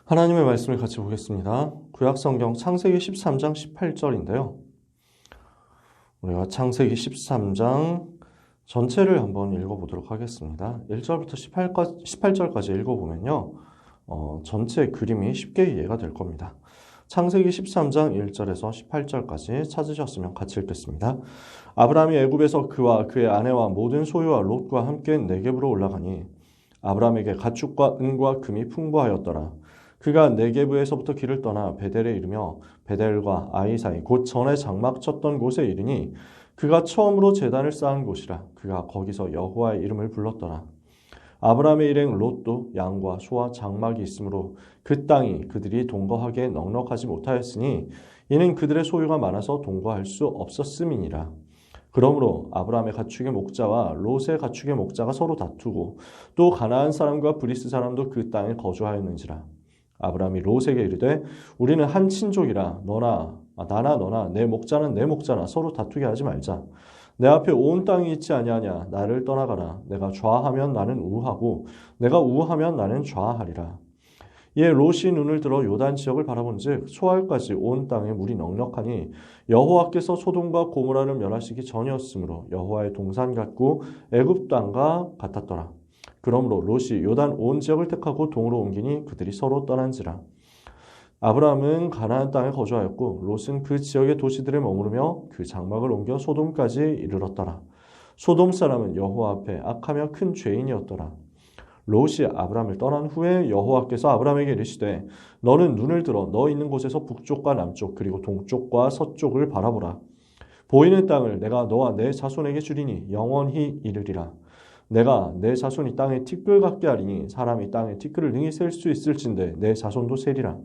하나님의 말씀을 같이 보겠습니다. 구약성경 창세기 13장 18절인데요. 우리가 창세기 13장 전체를 한번 읽어보도록 하겠습니다. 1절부터 18절까지 읽어보면요. 전체 그림이 쉽게 이해가 될 겁니다. 창세기 13장 1절에서 18절까지 찾으셨으면 같이 읽겠습니다. 아브라함이 애굽에서 그와 그의 아내와 모든 소유와 롯과 함께 네겝으로 올라가니 아브라함에게 가축과 은과 금이 풍부하였더라. 그가 네게브에서부터 길을 떠나 베델에 이르며 베델과 아이 사이 곧 전에 장막 쳤던 곳에 이르니 그가 처음으로 제단을 쌓은 곳이라. 그가 거기서 여호와의 이름을 불렀더라. 아브라함의 일행 롯도 양과 소와 장막이 있으므로 그 땅이 그들이 동거하기에 넉넉하지 못하였으니 이는 그들의 소유가 많아서 동거할 수 없었음이니라. 그러므로 아브라함의 가축의 목자와 롯의 가축의 목자가 서로 다투고 또 가나안 사람과 브리스 사람도 그 땅에 거주하였는지라. 아브라함이 롯에게 이르되 우리는 한 친족이라 나나 너나 내 목자는 내 목자나 서로 다투게 하지 말자. 내 앞에 온 땅이 있지 아니하냐. 나를 떠나가라. 내가 좌하면 나는 우하고 내가 우하면 나는 좌하리라. 이에 롯이 눈을 들어 요단 지역을 바라본즉 소알까지 온 땅에 물이 넉넉하니 여호와께서 소돔과 고모라를 멸하시기 전이었으므로 여호와의 동산 같고 애굽 땅과 같았더라. 그러므로 롯이 요단 온 지역을 택하고 동으로 옮기니 그들이 서로 떠난지라. 아브라함은 가나안 땅에 거주하였고 롯은 그 지역의 도시들에 머무르며 그 장막을 옮겨 소돔까지 이르렀더라. 소돔 사람은 여호와 앞에 악하며 큰 죄인이었더라. 롯이 아브라함을 떠난 후에 여호와께서 아브라함에게 이르시되 너는 눈을 들어 너 있는 곳에서 북쪽과 남쪽 그리고 동쪽과 서쪽을 바라보라. 보이는 땅을 내가 너와 내 자손에게 주리니 영원히 이르리라. 내가 내 자손이 땅에 티끌 같게 하리니 사람이 땅에 티끌을 능히 셀 수 있을진데 내 자손도 세리라.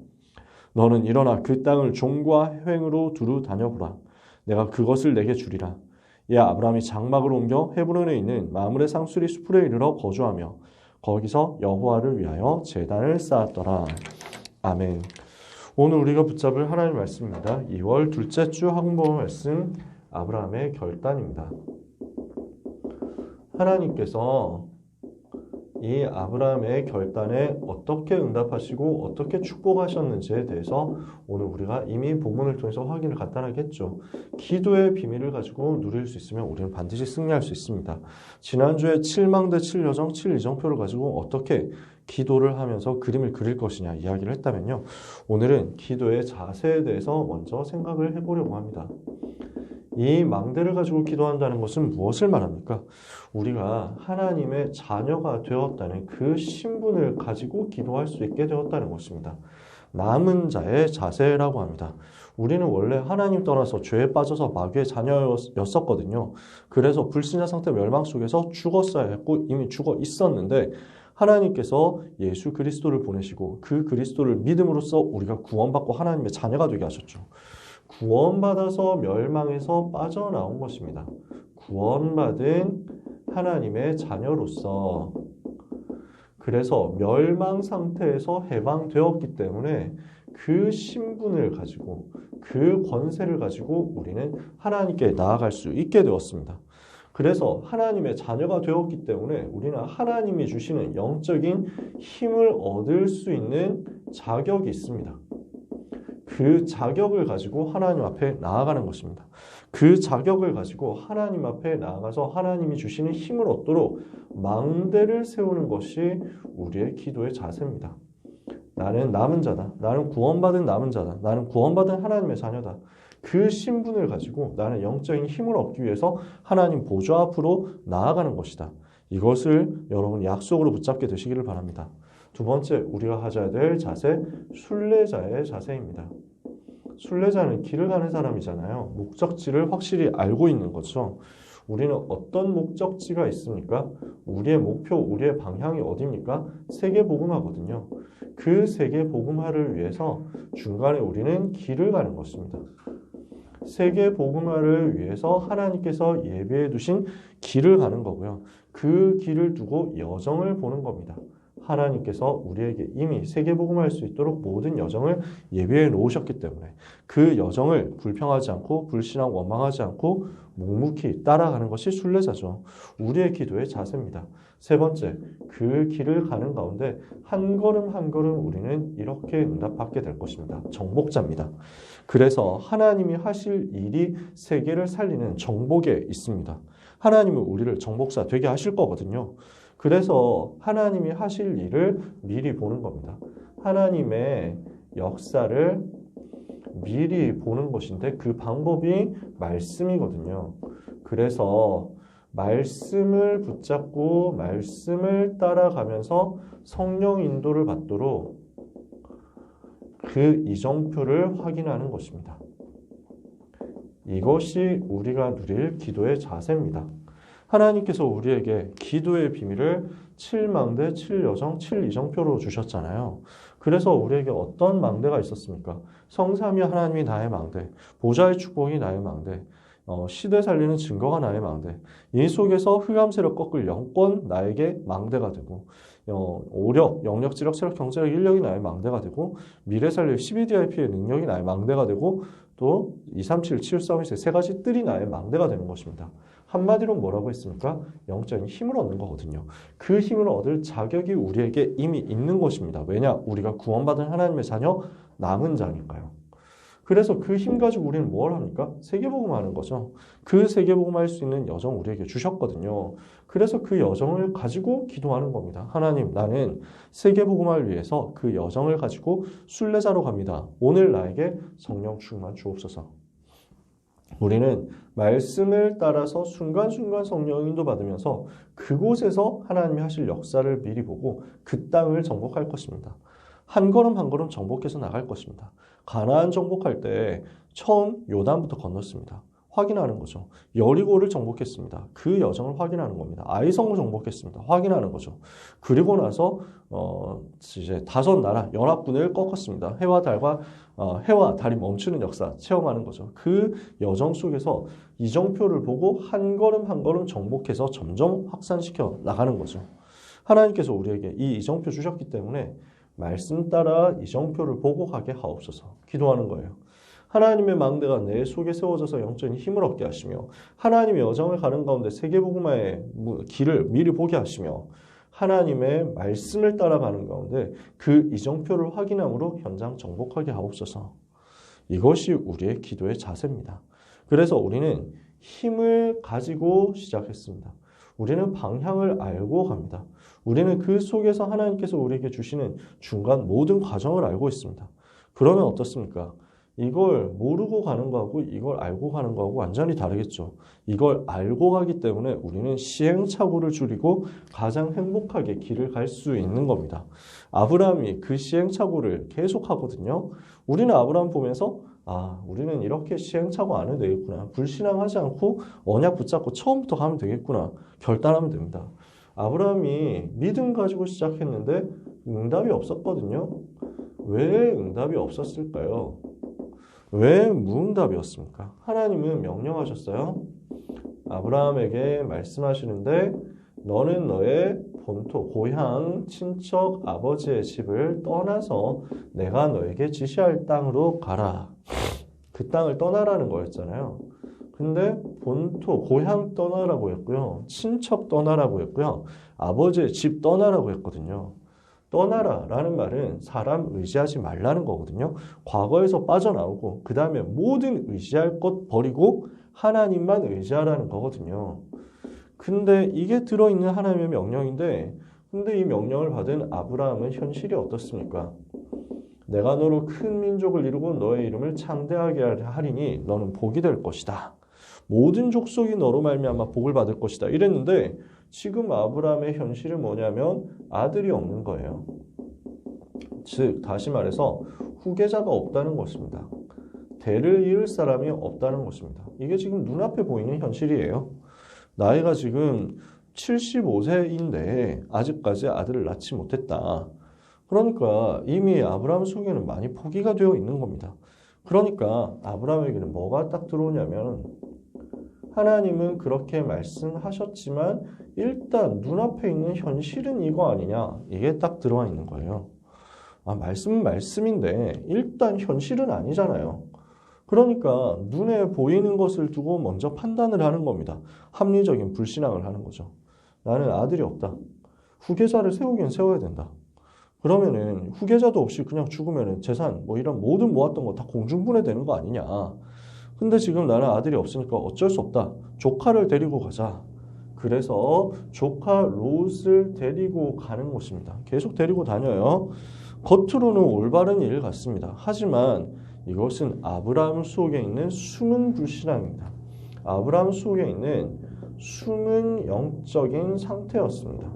너는 일어나 그 땅을 종과 횡으로 두루 다녀보라. 내가 그것을 내게 주리라. 이에 아브라함이 장막을 옮겨 헤브론에 있는 마므레 상수리 수풀에 이르러 거주하며 거기서 여호와를 위하여 제단을 쌓았더라. 아멘. 오늘 우리가 붙잡을 하나님의 말씀입니다. 2월 둘째 주 학문법 말씀 아브라함의 결단입니다. 하나님께서 이 아브라함의 결단에 어떻게 응답하시고 어떻게 축복하셨는지에 대해서 오늘 우리가 이미 본문을 통해서 확인을 간단하게 했죠. 기도의 비밀을 가지고 누릴 수 있으면 우리는 반드시 승리할 수 있습니다. 지난주에 7망대 7여정 7이정표를 가지고 어떻게 기도를 하면서 그림을 그릴 것이냐 이야기를 했다면요. 오늘은 기도의 자세에 대해서 먼저 생각을 해보려고 합니다. 이 망대를 가지고 기도한다는 것은 무엇을 말합니까? 우리가 하나님의 자녀가 되었다는 그 신분을 가지고 기도할 수 있게 되었다는 것입니다. 남은 자의 자세라고 합니다. 우리는 원래 하나님 떠나서 죄에 빠져서 마귀의 자녀였었거든요. 그래서 불신자 상태 멸망 속에서 죽었어야 했고 이미 죽어 있었는데 하나님께서 예수 그리스도를 보내시고 그 그리스도를 믿음으로써 우리가 구원받고 하나님의 자녀가 되게 하셨죠. 구원받아서 멸망에서 빠져나온 것입니다. 구원받은 하나님의 자녀로서 그래서 멸망 상태에서 해방되었기 때문에 그 신분을 가지고 그 권세를 가지고 우리는 하나님께 나아갈 수 있게 되었습니다. 그래서 하나님의 자녀가 되었기 때문에 우리는 하나님이 주시는 영적인 힘을 얻을 수 있는 자격이 있습니다. 그 자격을 가지고 하나님 앞에 나아가는 것입니다. 그 자격을 가지고 하나님 앞에 나아가서 하나님이 주시는 힘을 얻도록 망대를 세우는 것이 우리의 기도의 자세입니다. 나는 남은 자다. 나는 구원받은 남은 자다. 나는 구원받은 하나님의 자녀다. 그 신분을 가지고 나는 영적인 힘을 얻기 위해서 하나님 보좌 앞으로 나아가는 것이다. 이것을 여러분 약속으로 붙잡게 되시기를 바랍니다. 두 번째 우리가 가져야 될 자세, 순례자의 자세입니다. 순례자는 길을 가는 사람이잖아요. 목적지를 확실히 알고 있는 거죠. 우리는 어떤 목적지가 있습니까? 우리의 목표, 우리의 방향이 어디입니까? 세계복음화거든요. 그 세계복음화를 위해서 중간에 우리는 길을 가는 것입니다. 세계복음화를 위해서 하나님께서 예비해 두신 길을 가는 거고요. 그 길을 두고 여정을 보는 겁니다. 하나님께서 우리에게 이미 세계복음할 수 있도록 모든 여정을 예비해 놓으셨기 때문에 그 여정을 불평하지 않고 불신하고 원망하지 않고 묵묵히 따라가는 것이 순례자죠. 우리의 기도의 자세입니다. 세 번째, 그 길을 가는 가운데 한 걸음 한 걸음 우리는 이렇게 응답받게 될 것입니다. 정복자입니다. 그래서 하나님이 하실 일이 세계를 살리는 정복에 있습니다. 하나님은 우리를 정복자 되게 하실 거거든요. 그래서 하나님이 하실 일을 미리 보는 겁니다. 하나님의 역사를 미리 보는 것인데 그 방법이 말씀이거든요. 그래서 말씀을 붙잡고 말씀을 따라가면서 성령 인도를 받도록 그 이정표를 확인하는 것입니다. 이것이 우리가 누릴 기도의 자세입니다. 하나님께서 우리에게 기도의 비밀을 7망대, 7여정, 7이정표로 주셨잖아요. 그래서 우리에게 어떤 망대가 있었습니까? 성삼위 하나님이 나의 망대, 보좌의 축복이 나의 망대, 시대 살리는 증거가 나의 망대, 이 속에서 흑암세력 꺾을 영권 나에게 망대가 되고, 오력, 영력, 지력, 체력, 경제력, 인력이 나의 망대가 되고, 미래 살릴 12DIP의 능력이 나의 망대가 되고, 또 237, 732, 세 가지 뜰이 나의 망대가 되는 것입니다. 한마디로 뭐라고 했습니까? 영적인 힘을 얻는 거거든요. 그 힘을 얻을 자격이 우리에게 이미 있는 것입니다. 왜냐? 우리가 구원받은 하나님의 자녀, 남은 자니까요. 그래서 그 힘 가지고 우리는 뭘 합니까? 세계복음하는 거죠. 그 세계복음할 수 있는 여정 우리에게 주셨거든요. 그래서 그 여정을 가지고 기도하는 겁니다. 하나님, 나는 세계복음을 위해서 그 여정을 가지고 순례자로 갑니다. 오늘 나에게 성령 충만 주옵소서. 우리는 말씀을 따라서 순간순간 성령 인도 받으면서 그곳에서 하나님이 하실 역사를 미리 보고 그 땅을 정복할 것입니다. 한 걸음 한 걸음 정복해서 나갈 것입니다. 가나안 정복할 때 처음 요단부터 건넜습니다. 확인하는 거죠. 여리고를 정복했습니다. 그 여정을 확인하는 겁니다. 아이성을 정복했습니다. 확인하는 거죠. 그리고 나서 이제 다섯 나라 연합군을 꺾었습니다. 해와 달이 멈추는 역사 체험하는 거죠. 그 여정 속에서 이정표를 보고 한 걸음 한 걸음 정복해서 점점 확산시켜 나가는 거죠. 하나님께서 우리에게 이 이정표 주셨기 때문에 말씀 따라 이정표를 보고 가게 하옵소서 기도하는 거예요. 하나님의 망대가 내 속에 세워져서 영적인 힘을 얻게 하시며 하나님의 여정을 가는 가운데 세계복음화의 길을 미리 보게 하시며 하나님의 말씀을 따라가는 가운데 그 이정표를 확인함으로 현장 정복하게 하옵소서. 이것이 우리의 기도의 자세입니다. 그래서 우리는 힘을 가지고 시작했습니다. 우리는 방향을 알고 갑니다. 우리는 그 속에서 하나님께서 우리에게 주시는 중간 모든 과정을 알고 있습니다. 그러면 어떻습니까? 이걸 모르고 가는 거하고 이걸 알고 가는 거하고 완전히 다르겠죠. 이걸 알고 가기 때문에 우리는 시행착오를 줄이고 가장 행복하게 길을 갈 수 있는 겁니다. 아브라함이 그 시행착오를 계속 하거든요. 우리는 아브라함 보면서 우리는 이렇게 시행착오 안 해도 되겠구나. 불신앙하지 않고 언약 붙잡고 처음부터 가면 되겠구나. 결단하면 됩니다. 아브라함이 믿음 가지고 시작했는데 응답이 없었거든요. 왜 응답이 없었을까요? 왜 무응답이었습니까? 하나님은 명령하셨어요. 아브라함에게 말씀하시는데 너는 너의 본토, 고향, 친척, 아버지의 집을 떠나서 내가 너에게 지시할 땅으로 가라. 그 땅을 떠나라는 거였잖아요. 근데 본토, 고향 떠나라고 했고요. 친척 떠나라고 했고요. 아버지의 집 떠나라고 했거든요. 떠나라라는 말은 사람 의지하지 말라는 거거든요. 과거에서 빠져나오고 그 다음에 모든 의지할 것 버리고 하나님만 의지하라는 거거든요. 근데 이게 들어있는 하나님의 명령인데 근데 이 명령을 받은 아브라함은 현실이 어떻습니까? 내가 너로 큰 민족을 이루고 너의 이름을 창대하게 하리니 너는 복이 될 것이다. 모든 족속이 너로 말미암아 복을 받을 것이다. 이랬는데 지금 아브라함의 현실은 뭐냐면 아들이 없는 거예요. 즉 다시 말해서 후계자가 없다는 것입니다. 대를 이을 사람이 없다는 것입니다. 이게 지금 눈앞에 보이는 현실이에요. 나이가 지금 75세인데 아직까지 아들을 낳지 못했다. 그러니까 이미 아브라함 속에는 많이 포기가 되어 있는 겁니다. 그러니까 아브라함에게는 뭐가 딱 들어오냐면 하나님은 그렇게 말씀하셨지만 일단 눈앞에 있는 현실은 이거 아니냐? 이게 딱 들어와 있는 거예요. 말씀은 말씀인데 일단 현실은 아니잖아요. 그러니까 눈에 보이는 것을 두고 먼저 판단을 하는 겁니다. 합리적인 불신앙을 하는 거죠. 나는 아들이 없다. 후계자를 세우긴 세워야 된다. 그러면은 후계자도 없이 그냥 죽으면은 재산 뭐 이런 모든 모았던 거 다 공중분해되는 거 아니냐. 근데 지금 나는 아들이 없으니까 어쩔 수 없다. 조카를 데리고 가자. 그래서 조카 롯을 데리고 가는 것입니다. 계속 데리고 다녀요. 겉으로는 올바른 일 같습니다. 하지만 이것은 아브라함 속에 있는 숨은 불신앙입니다. 아브라함 속에 있는 숨은 영적인 상태였습니다.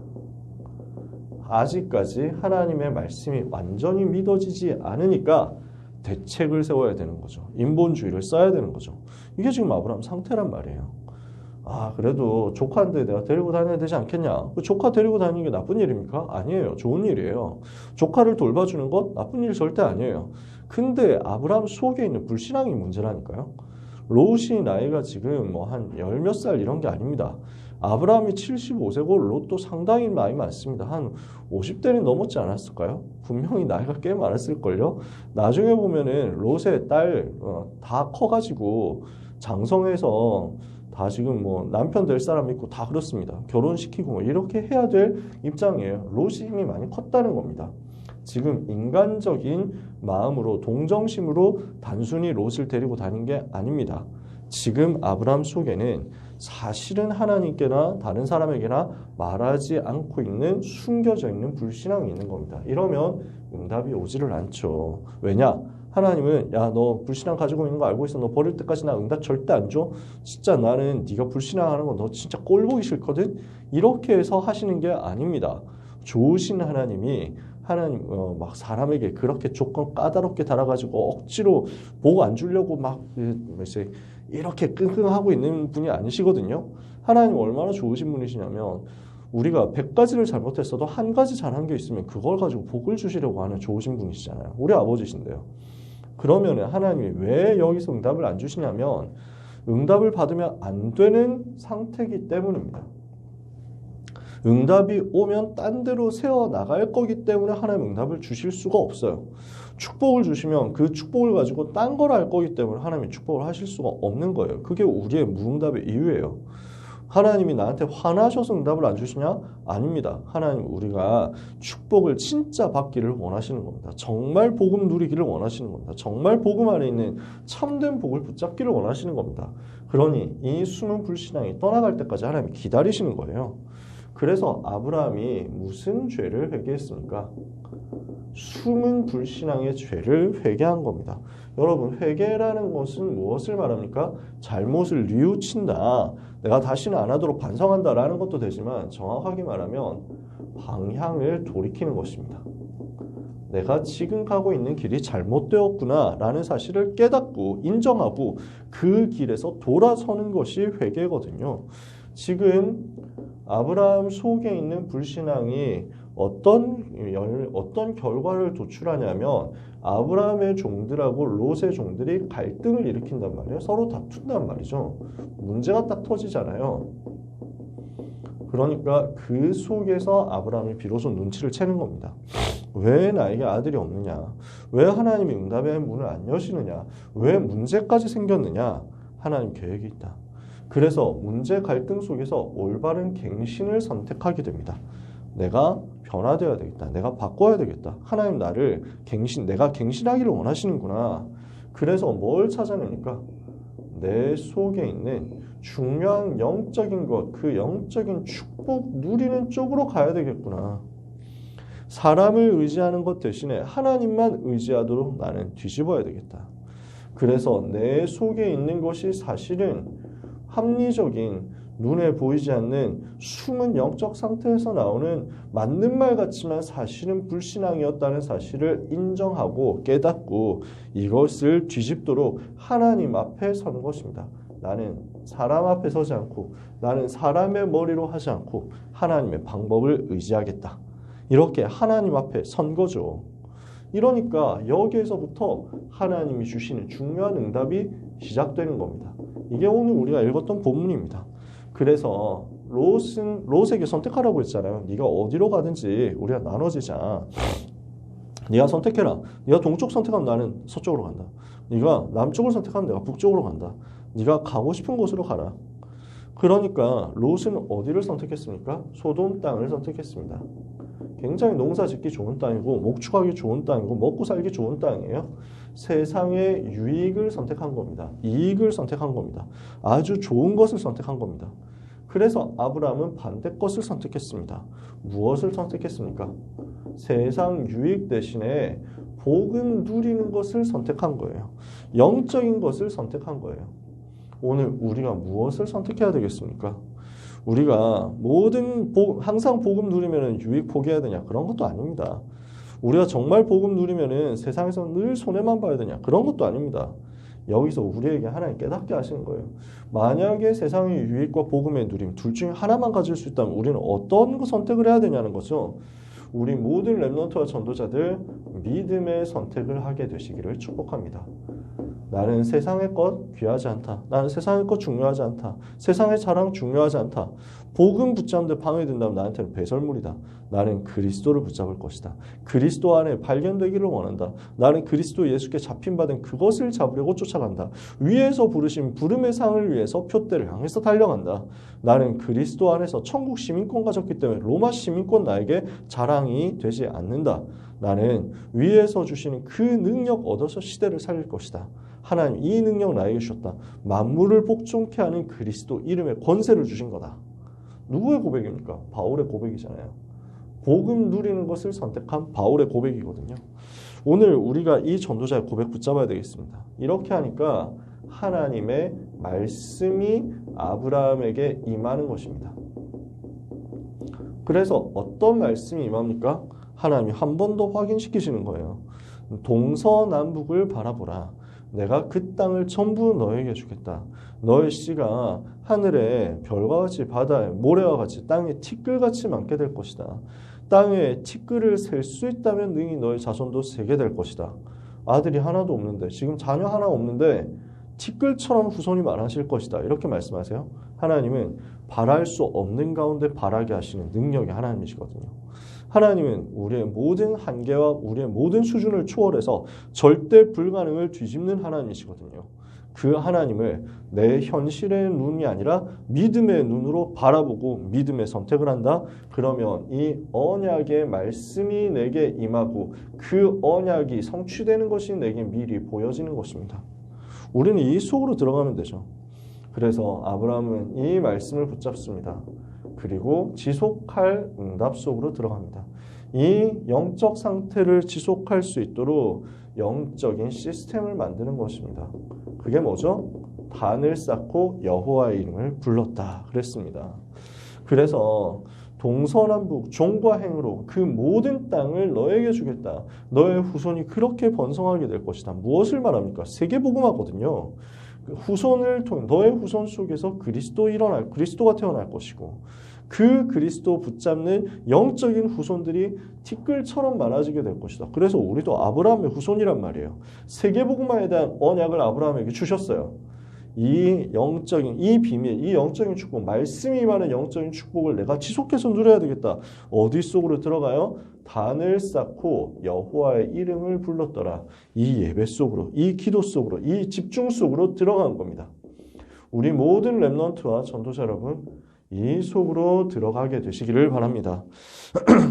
아직까지 하나님의 말씀이 완전히 믿어지지 않으니까 대책을 세워야 되는 거죠. 인본주의를 써야 되는 거죠. 이게 지금 아브라함 상태란 말이에요. 그래도 조카인데 내가 데리고 다녀야 되지 않겠냐? 조카 데리고 다니는 게 나쁜 일입니까? 아니에요. 좋은 일이에요. 조카를 돌봐주는 것 나쁜 일 절대 아니에요. 근데 아브라함 속에 있는 불신앙이 문제라니까요. 롯이 나이가 지금 뭐 한 열 몇 살 이런 게 아닙니다. 아브라함이 75세고 롯도 상당히 나이 많습니다. 한 50대는 넘었지 않았을까요? 분명히 나이가 꽤 많았을걸요. 나중에 보면은 롯의 딸 다 커가지고 장성해서 다 지금 뭐 남편 될 사람 있고 다 그렇습니다. 결혼시키고 뭐 이렇게 해야 될 입장이에요. 롯이 이미 많이 컸다는 겁니다. 지금 인간적인 마음으로 동정심으로 단순히 롯을 데리고 다닌 게 아닙니다. 지금 아브라함 속에는 사실은 하나님께나 다른 사람에게나 말하지 않고 있는 숨겨져 있는 불신앙이 있는 겁니다. 이러면 응답이 오지를 않죠. 왜냐? 하나님은 야, 너 불신앙 가지고 있는 거 알고 있어. 너 버릴 때까지 나 응답 절대 안 줘. 진짜 나는 네가 불신앙하는 거 너 진짜 꼴 보기 싫거든. 이렇게 해서 하시는 게 아닙니다. 좋으신 하나님이 막 사람에게 그렇게 조건 까다롭게 달아가지고 억지로 복 안 주려고 막 이렇게 끙끙하고 있는 분이 아니시거든요. 하나님 얼마나 좋으신 분이시냐면 우리가 100가지를 잘못했어도 한 가지 잘한 게 있으면 그걸 가지고 복을 주시려고 하는 좋으신 분이시잖아요. 우리 아버지신데요. 그러면 하나님이 왜 여기서 응답을 안 주시냐면 응답을 받으면 안 되는 상태이기 때문입니다. 응답이 오면 딴 데로 새어나갈 거기 때문에 하나님 응답을 주실 수가 없어요. 축복을 주시면 그 축복을 가지고 딴 걸 할 거기 때문에 하나님이 축복을 하실 수가 없는 거예요. 그게 우리의 무응답의 이유예요. 하나님이 나한테 화나셔서 응답을 안 주시냐? 아닙니다. 하나님 우리가 축복을 진짜 받기를 원하시는 겁니다. 정말 복음 누리기를 원하시는 겁니다. 정말 복음 안에 있는 참된 복을 붙잡기를 원하시는 겁니다. 그러니 이 숨은 불신앙이 떠나갈 때까지 하나님이 기다리시는 거예요. 그래서 아브라함이 무슨 죄를 회개했습니까? 숨은 불신앙의 죄를 회개한 겁니다. 여러분, 회개라는 것은 무엇을 말합니까? 잘못을 뉘우친다. 내가 다시는 안 하도록 반성한다라는 것도 되지만 정확하게 말하면 방향을 돌이키는 것입니다. 내가 지금 가고 있는 길이 잘못되었구나 라는 사실을 깨닫고 인정하고 그 길에서 돌아서는 것이 회개거든요. 지금 아브라함 속에 있는 불신앙이 어떤 결과를 도출하냐면 아브라함의 종들하고 롯의 종들이 갈등을 일으킨단 말이에요. 서로 다툰단 말이죠. 문제가 딱 터지잖아요. 그러니까 그 속에서 아브라함이 비로소 눈치를 채는 겁니다. 왜 나에게 아들이 없느냐? 왜 하나님이 응답의 문을 안 여시느냐? 왜 문제까지 생겼느냐? 하나님 계획이 있다. 그래서 문제 갈등 속에서 올바른 갱신을 선택하게 됩니다. 내가 변화되어야 되겠다. 내가 바꿔야 되겠다. 하나님 나를 내가 갱신하기를 원하시는구나. 그래서 뭘 찾아내니까? 내 속에 있는 중요한 영적인 것, 그 영적인 축복 누리는 쪽으로 가야 되겠구나. 사람을 의지하는 것 대신에 하나님만 의지하도록 나는 뒤집어야 되겠다. 그래서 내 속에 있는 것이 사실은 합리적인 눈에 보이지 않는 숨은 영적 상태에서 나오는 맞는 말 같지만 사실은 불신앙이었다는 사실을 인정하고 깨닫고 이것을 뒤집도록 하나님 앞에 선 것입니다. 나는 사람 앞에 서지 않고 나는 사람의 머리로 하지 않고 하나님의 방법을 의지하겠다. 이렇게 하나님 앞에 선 거죠. 이러니까 여기에서부터 하나님이 주시는 중요한 응답이 시작되는 겁니다. 이게 오늘 우리가 읽었던 본문입니다. 그래서 롯에게 선택하라고 했잖아요. 네가 어디로 가든지 우리가 나눠지자. 네가 선택해라. 네가 동쪽 선택하면 나는 서쪽으로 간다. 네가 남쪽을 선택하면 내가 북쪽으로 간다. 네가 가고 싶은 곳으로 가라. 그러니까 롯은 어디를 선택했습니까? 소돔 땅을 선택했습니다. 굉장히 농사 짓기 좋은 땅이고 목축하기 좋은 땅이고 먹고 살기 좋은 땅이에요. 세상의 유익을 선택한 겁니다. 이익을 선택한 겁니다. 아주 좋은 것을 선택한 겁니다. 그래서 아브라함은 반대 것을 선택했습니다. 무엇을 선택했습니까? 세상 유익 대신에 복음 누리는 것을 선택한 거예요. 영적인 것을 선택한 거예요. 오늘 우리가 무엇을 선택해야 되겠습니까? 우리가 항상 복음 누리면 유익 포기해야 되냐? 그런 것도 아닙니다. 우리가 정말 복음 누리면 세상에서 늘 손해만 봐야 되냐? 그런 것도 아닙니다. 여기서 우리에게 하나님 깨닫게 하시는 거예요. 만약에 세상의 유익과 복음의 누림 둘 중에 하나만 가질 수 있다면 우리는 어떤 선택을 해야 되냐는 거죠. 우리 모든 렘넌트와 전도자들 믿음의 선택을 하게 되시기를 축복합니다. 나는 세상의 것 귀하지 않다. 나는 세상의 것 중요하지 않다. 세상의 자랑 중요하지 않다. 복음 붙잡는데 방해된다면 나한테는 배설물이다. 나는 그리스도를 붙잡을 것이다. 그리스도 안에 발견되기를 원한다. 나는 그리스도 예수께 잡힌받은 그것을 잡으려고 쫓아간다. 위에서 부르신 부름의 상을 위해서 표대를 향해서 달려간다. 나는 그리스도 안에서 천국 시민권 가졌기 때문에 로마 시민권 나에게 자랑이 되지 않는다. 나는 위에서 주시는 그 능력 얻어서 시대를 살릴 것이다. 하나님 이 능력 나에게 주셨다. 만물을 복종케 하는 그리스도 이름의 권세를 주신 거다. 누구의 고백입니까? 바울의 고백이잖아요. 복음 누리는 것을 선택한 바울의 고백이거든요. 오늘 우리가 이 전도자의 고백 붙잡아야 되겠습니다. 이렇게 하니까 하나님의 말씀이 아브라함에게 임하는 것입니다. 그래서 어떤 말씀이 임합니까? 하나님이 한 번 더 확인시키시는 거예요. 동서남북을 바라보라. 내가 그 땅을 전부 너에게 주겠다. 너의 씨가 하늘의 별과 같이 바다의 모래와 같이 땅에 티끌같이 많게 될 것이다. 땅에 티끌을 셀 수 있다면 능히 너의 자손도 세게 될 것이다. 아들이 하나도 없는데 지금 자녀 하나 없는데 티끌처럼 후손이 많아질 것이다. 이렇게 말씀하세요. 하나님은 바랄 수 없는 가운데 바라게 하시는 능력의 하나님이시거든요. 하나님은 우리의 모든 한계와 우리의 모든 수준을 초월해서 절대 불가능을 뒤집는 하나님이시거든요. 그 하나님을 내 현실의 눈이 아니라 믿음의 눈으로 바라보고 믿음의 선택을 한다. 그러면 이 언약의 말씀이 내게 임하고 그 언약이 성취되는 것이 내게 미리 보여지는 것입니다. 우리는 이 속으로 들어가면 되죠. 그래서 아브라함은 이 말씀을 붙잡습니다. 그리고 지속할 응답 속으로 들어갑니다. 이 영적 상태를 지속할 수 있도록 영적인 시스템을 만드는 것입니다. 그게 뭐죠? 단을 쌓고 여호와의 이름을 불렀다 그랬습니다. 그래서 동서남북 종과 행으로 그 모든 땅을 너에게 주겠다. 너의 후손이 그렇게 번성하게 될 것이다. 무엇을 말합니까? 세계복음화거든요. 후손을 통해 너의 후손 속에서 그리스도가 태어날 것이고 그 그리스도 붙잡는 영적인 후손들이 티끌처럼 많아지게 될 것이다. 그래서 우리도 아브라함의 후손이란 말이에요. 세계복음화에 대한 언약을 아브라함에게 주셨어요. 이 비밀, 이 영적인 축복, 말씀이 임하는 영적인 축복을 내가 지속해서 누려야 되겠다. 어디 속으로 들어가요? 단을 쌓고 여호와의 이름을 불렀더라. 이 예배 속으로, 이 기도 속으로, 이 집중 속으로 들어간 겁니다. 우리 모든 렘넌트와 전도자 여러분, 이 속으로 들어가게 되시기를 바랍니다.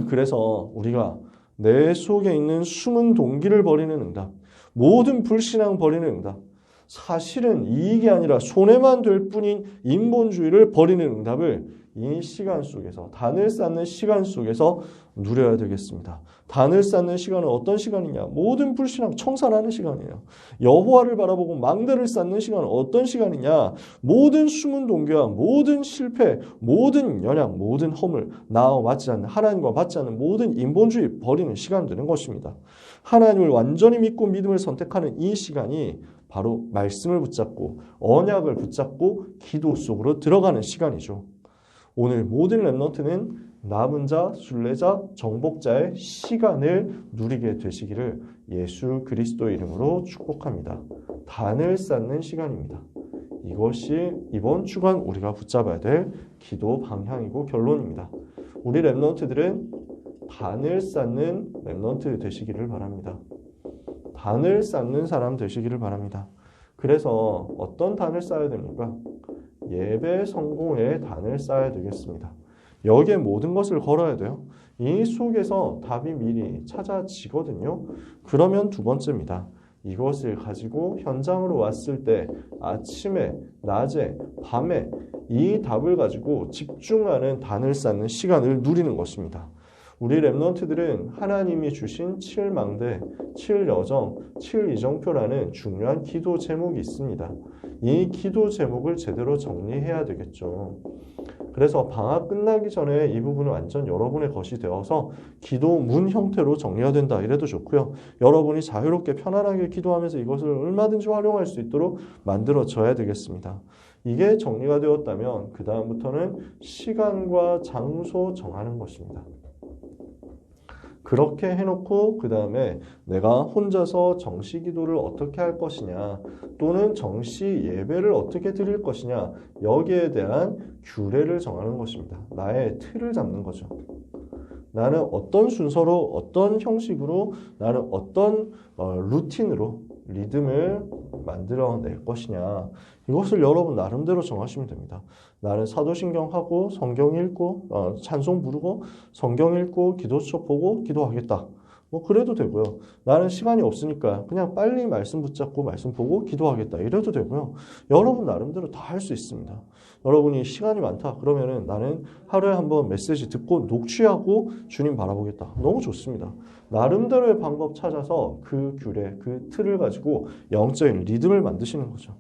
그래서 우리가 내 속에 있는 숨은 동기를 버리는 응답, 모든 불신앙 버리는 응답, 사실은 이익이 아니라 손해만 될 뿐인 인본주의를 버리는 응답을 이 시간 속에서, 단을 쌓는 시간 속에서 누려야 되겠습니다. 단을 쌓는 시간은 어떤 시간이냐? 모든 불신앙 청산하는 시간이에요. 여호와를 바라보고 망대를 쌓는 시간은 어떤 시간이냐? 모든 숨은 동기와 모든 실패, 모든 연약, 모든 허물, 나와 맞지 않는, 하나님과 맞지 않는 모든 인본주의 버리는 시간 되는 것입니다. 하나님을 완전히 믿고 믿음을 선택하는 이 시간이 바로 말씀을 붙잡고 언약을 붙잡고 기도 속으로 들어가는 시간이죠. 오늘 모든 렘넌트는 남은 자, 순례자, 정복자의 시간을 누리게 되시기를 예수 그리스도 이름으로 축복합니다. 단을 쌓는 시간입니다. 이것이 이번 주간 우리가 붙잡아야 될 기도 방향이고 결론입니다. 우리 랩런트들은 단을 쌓는 랩런트 되시기를 바랍니다. 단을 쌓는 사람 되시기를 바랍니다. 그래서 어떤 단을 쌓아야 됩니까? 예배 성공의 단을 쌓아야 되겠습니다. 여기에 모든 것을 걸어야 돼요. 이 속에서 답이 미리 찾아지거든요. 그러면 두 번째입니다. 이것을 가지고 현장으로 왔을 때 아침에, 낮에, 밤에 이 답을 가지고 집중하는 단을 쌓는 시간을 누리는 것입니다. 우리 랩런트들은 하나님이 주신 7망대, 7여정, 7이정표라는 중요한 기도 제목이 있습니다. 이 기도 제목을 제대로 정리해야 되겠죠. 그래서 방학 끝나기 전에 이 부분은 완전 여러분의 것이 되어서 기도문 형태로 정리가 된다 이래도 좋고요. 여러분이 자유롭게 편안하게 기도하면서 이것을 얼마든지 활용할 수 있도록 만들어져야 되겠습니다. 이게 정리가 되었다면 그 다음부터는 시간과 장소 정하는 것입니다. 그렇게 해놓고 그 다음에 내가 혼자서 정시 기도를 어떻게 할 것이냐 또는 정시 예배를 어떻게 드릴 것이냐 여기에 대한 규례를 정하는 것입니다. 나의 틀을 잡는 거죠. 나는 어떤 순서로 어떤 형식으로 나는 어떤 루틴으로 리듬을 만들어낼 것이냐 이것을 여러분 나름대로 정하시면 됩니다. 나는 사도신경하고 성경 읽고 찬송 부르고 성경 읽고 기도처 보고 기도하겠다. 뭐 그래도 되고요. 나는 시간이 없으니까 그냥 빨리 말씀 붙잡고 말씀 보고 기도하겠다. 이래도 되고요. 여러분 나름대로 다 할 수 있습니다. 여러분이 시간이 많다. 그러면은 나는 하루에 한번 메시지 듣고 녹취하고 주님 바라보겠다. 너무 좋습니다. 나름대로의 방법 찾아서 그 규례, 그 틀을 가지고 영적인 리듬을 만드시는 거죠.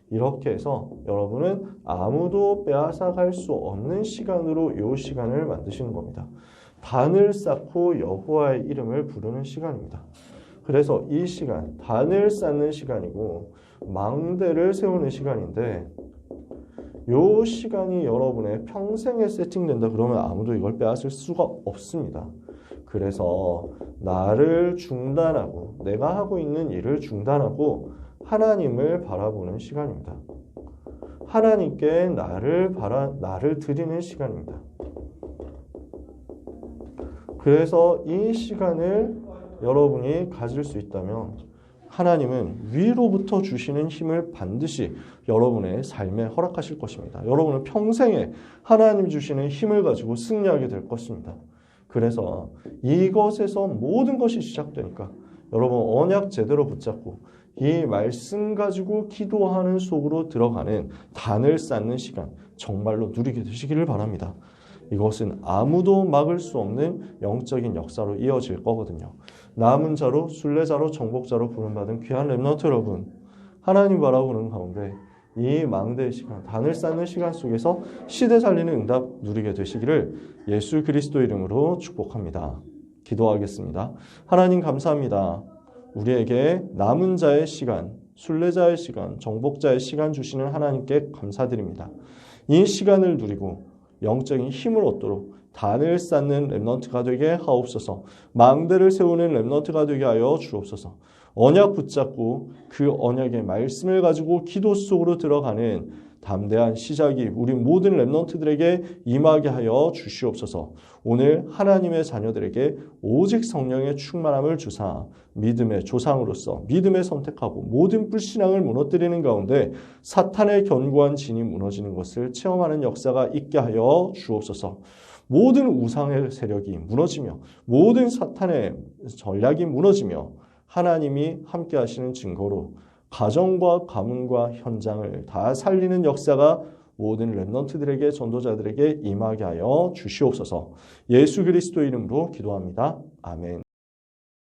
이렇게 해서 여러분은 아무도 빼앗아갈 수 없는 시간으로 이 시간을 만드시는 겁니다. 단을 쌓고 여호와의 이름을 부르는 시간입니다. 그래서 이 시간, 단을 쌓는 시간이고 망대를 세우는 시간인데 이 시간이 여러분의 평생에 세팅된다 그러면 아무도 이걸 빼앗을 수가 없습니다. 그래서 나를 중단하고 내가 하고 있는 일을 중단하고 하나님을 바라보는 시간입니다. 하나님께 나를 드리는 시간입니다. 그래서 이 시간을 여러분이 가질 수 있다면 하나님은 위로부터 주시는 힘을 반드시 여러분의 삶에 허락하실 것입니다. 여러분은 평생에 하나님 주시는 힘을 가지고 승리하게 될 것입니다. 그래서 이것에서 모든 것이 시작되니까 여러분 언약 제대로 붙잡고 이 말씀 가지고 기도하는 속으로 들어가는 단을 쌓는 시간 정말로 누리게 되시기를 바랍니다. 이것은 아무도 막을 수 없는 영적인 역사로 이어질 거거든요. 남은 자로, 순례자로, 정복자로 부름받은 귀한 렘넌트 여러분, 하나님 바라보는 가운데 이 망대의 시간, 단을 쌓는 시간 속에서 시대 살리는 응답 누리게 되시기를 예수 그리스도 이름으로 축복합니다. 기도하겠습니다. 하나님 감사합니다. 우리에게 남은 자의 시간, 순례자의 시간, 정복자의 시간 주시는 하나님께 감사드립니다. 이 시간을 누리고 영적인 힘을 얻도록 단을 쌓는 렘넌트가 되게 하옵소서. 망대를 세우는 렘넌트가 되게 하여 주옵소서. 언약 붙잡고 그 언약의 말씀을 가지고 기도 속으로 들어가는 담대한 시작이 우리 모든 렘넌트들에게 임하게 하여 주시옵소서. 오늘 하나님의 자녀들에게 오직 성령의 충만함을 주사 믿음의 조상으로서 믿음에 선택하고 모든 불신앙을 무너뜨리는 가운데 사탄의 견고한 진이 무너지는 것을 체험하는 역사가 있게 하여 주옵소서. 모든 우상의 세력이 무너지며 모든 사탄의 전략이 무너지며 하나님이 함께 하시는 증거로 가정과 가문과 현장을 다 살리는 역사가 모든 렘넌트들에게 전도자들에게 임하게 하여 주시옵소서. 예수 그리스도 이름으로 기도합니다. 아멘.